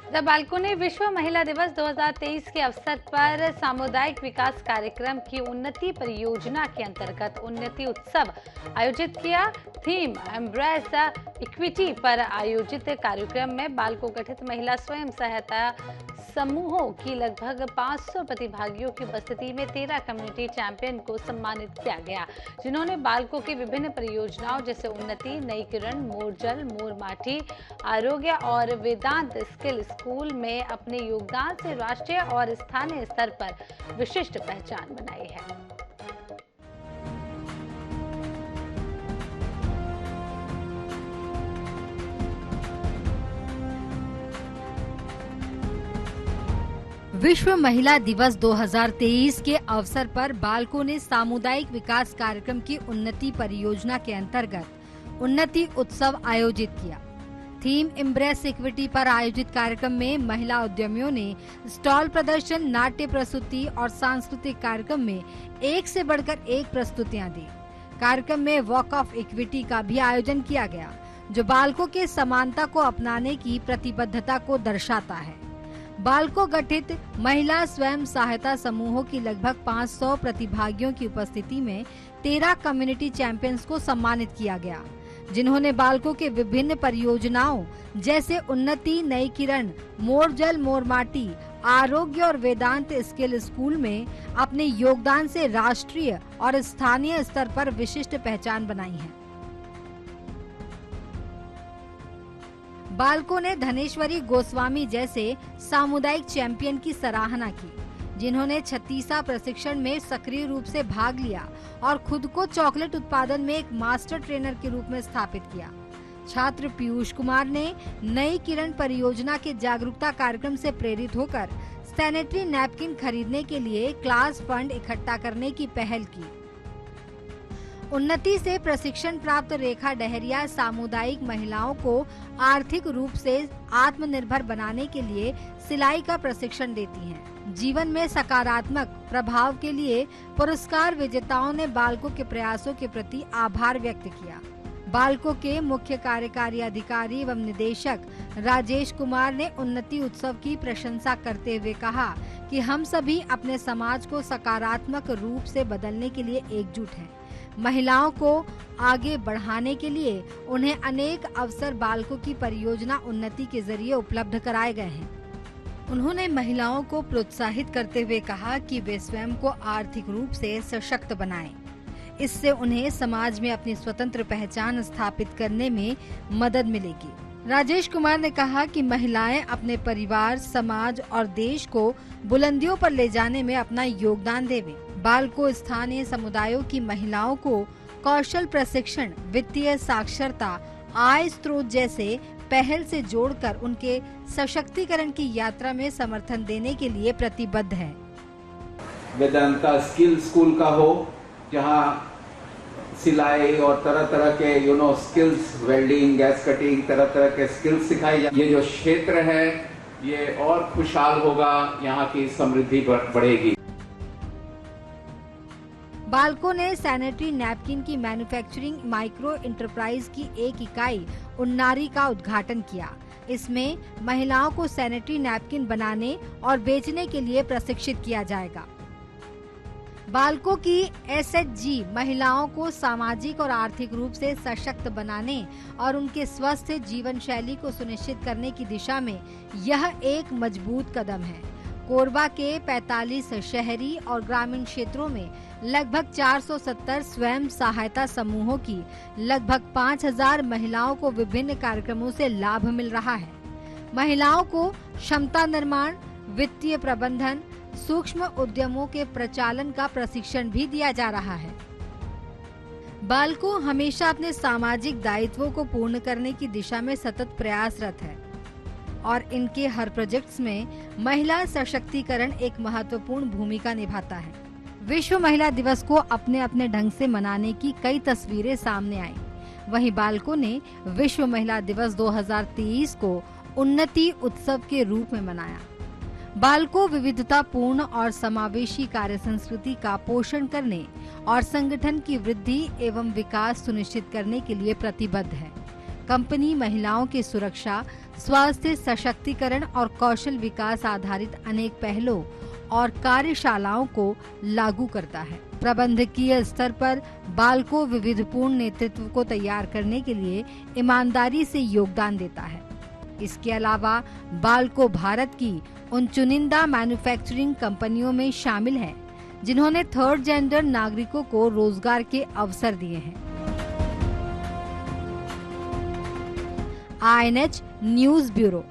The balcony विश्व महिला दिवस 2023 के अवसर पर सामुदायिक विकास कार्यक्रम की उन्नति परियोजना के अंतर्गत उन्नति उत्सव आयोजित किया। थीम एम्ब्रेस इक्विटी पर आयोजित कार्यक्रम में बालको गठित महिला स्वयं सहायता समूहों की लगभग 500 प्रतिभागियों की उपस्थिति में 13 कम्युनिटी चैंपियन को सम्मानित किया गया, जिन्होंने बालकों की विभिन्न परियोजनाओं जैसे उन्नति, नई किरण, मोर जल, मोर माटी, आरोग्य और वेदांत स्किल स्कूल में अपने योगदान से राष्ट्रीय और स्थानीय स्तर पर विशिष्ट पहचान बनाई है। विश्व महिला दिवस 2023 के अवसर पर बालकों ने सामुदायिक विकास कार्यक्रम की उन्नति परियोजना के अंतर्गत उन्नति उत्सव आयोजित किया। थीम एम्ब्रेस इक्विटी पर आयोजित कार्यक्रम में महिला उद्यमियों ने स्टॉल प्रदर्शन, नाट्य प्रस्तुति और सांस्कृतिक कार्यक्रम में एक से बढ़कर एक प्रस्तुतियां दी। कार्यक्रम में वॉक ऑफ इक्विटी का भी आयोजन किया गया, जो बालकों के समानता को अपनाने की प्रतिबद्धता को दर्शाता है। बालकों गठित महिला स्वयं सहायता समूहों की लगभग 500 प्रतिभागियों की उपस्थिति में 13 कम्युनिटी चैंपियंस को सम्मानित किया गया, जिन्होंने बालकों के विभिन्न परियोजनाओं जैसे उन्नति, नई किरण, मोर जल, मोर माटी, आरोग्य और वेदांत स्किल स्कूल में अपने योगदान से राष्ट्रीय और स्थानीय स्तर पर विशिष्ट पहचान बनाई है। बालकों ने धनेश्वरी गोस्वामी जैसे सामुदायिक चैंपियन की सराहना की, जिन्होंने 36 प्रशिक्षण में सक्रिय रूप से भाग लिया और खुद को चॉकलेट उत्पादन में एक मास्टर ट्रेनर के रूप में स्थापित किया। छात्र पीयूष कुमार ने नई किरण परियोजना के जागरूकता कार्यक्रम से प्रेरित होकर सैनिटरी नैपकिन खरीदने के लिए क्लास फंड इकट्ठा करने की पहल की। उन्नति से प्रशिक्षण प्राप्त रेखा डहरिया सामुदायिक महिलाओं को आर्थिक रूप से आत्मनिर्भर बनाने के लिए सिलाई का प्रशिक्षण देती हैं। जीवन में सकारात्मक प्रभाव के लिए पुरस्कार विजेताओं ने बालकों के प्रयासों के प्रति आभार व्यक्त किया। बालकों के मुख्य कार्यकारी अधिकारी एवं निदेशक राजेश कुमार ने उन्नति उत्सव की प्रशंसा करते हुए कहा कि हम सभी अपने समाज को सकारात्मक रूप से बदलने के लिए एकजुट हैं। महिलाओं को आगे बढ़ाने के लिए उन्हें अनेक अवसर बालकों की परियोजना उन्नति के जरिए उपलब्ध कराए गए हैं। उन्होंने महिलाओं को प्रोत्साहित करते हुए कहा कि वे स्वयं को आर्थिक रूप से सशक्त बनाएं। इससे उन्हें समाज में अपनी स्वतंत्र पहचान स्थापित करने में मदद मिलेगी। राजेश कुमार ने कहा कि महिलाएं अपने परिवार, समाज और देश को बुलंदियों पर ले जाने में अपना योगदान देवें। बालकों स्थानीय समुदायों की महिलाओं को कौशल प्रशिक्षण, वित्तीय साक्षरता, आय स्रोत जैसे पहल से जोड़कर उनके सशक्तिकरण की यात्रा में समर्थन देने के लिए प्रतिबद्ध है। वेदांता स्किल स्कूल का हो, जहाँ सिलाई और तरह तरह के स्किल्स, वेल्डिंग, गैस कटिंग, तरह तरह के स्किल्स सिखाई जाए। ये जो क्षेत्र है ये और खुशहाल होगा, यहाँ की समृद्धि बढ़ेगी। बालकों ने सैनिटरी नैपकिन की मैन्युफैक्चरिंग माइक्रो एंटरप्राइज की एक इकाई उन्नारी का उद्घाटन किया। इसमें महिलाओं को सैनिटरी नैपकिन बनाने और बेचने के लिए प्रशिक्षित किया जाएगा। बालकों की एसएचजी महिलाओं को सामाजिक और आर्थिक रूप से सशक्त बनाने और उनके स्वस्थ जीवन शैली को सुनिश्चित करने की दिशा में यह एक मजबूत कदम है। कोरबा के 45 शहरी और ग्रामीण क्षेत्रों में लगभग 470 स्वयं सहायता समूहों की लगभग 5000 महिलाओं को विभिन्न कार्यक्रमों से लाभ मिल रहा है। महिलाओं को क्षमता निर्माण, वित्तीय प्रबंधन, सूक्ष्म उद्यमों के प्रचालन का प्रशिक्षण भी दिया जा रहा है। बालको हमेशा अपने सामाजिक दायित्वों को पूर्ण करने की दिशा में सतत प्रयासरत है और इनके हर प्रोजेक्ट्स में महिला सशक्तिकरण एक महत्वपूर्ण भूमिका निभाता है। विश्व महिला दिवस को अपने अपने ढंग से मनाने की कई तस्वीरें सामने आई। वहीं बालकों ने विश्व महिला दिवस 2023 को उन्नति उत्सव के रूप में मनाया। बालकों विविधतापूर्ण और समावेशी कार्य संस्कृति का पोषण करने और संगठन की वृद्धि एवं विकास सुनिश्चित करने के लिए प्रतिबद्ध है। कंपनी महिलाओं की सुरक्षा, स्वास्थ्य सशक्तिकरण और कौशल विकास आधारित अनेक पहलों और कार्यशालाओं को लागू करता है। प्रबंधकीय स्तर पर बाल को विविधपूर्ण नेतृत्व को तैयार करने के लिए ईमानदारी से योगदान देता है। इसके अलावा बाल को भारत की उन चुनिंदा मैन्युफैक्चरिंग कंपनियों में शामिल है जिन्होंने थर्ड जेंडर नागरिकों को रोजगार के अवसर दिए हैं। INH news bureau.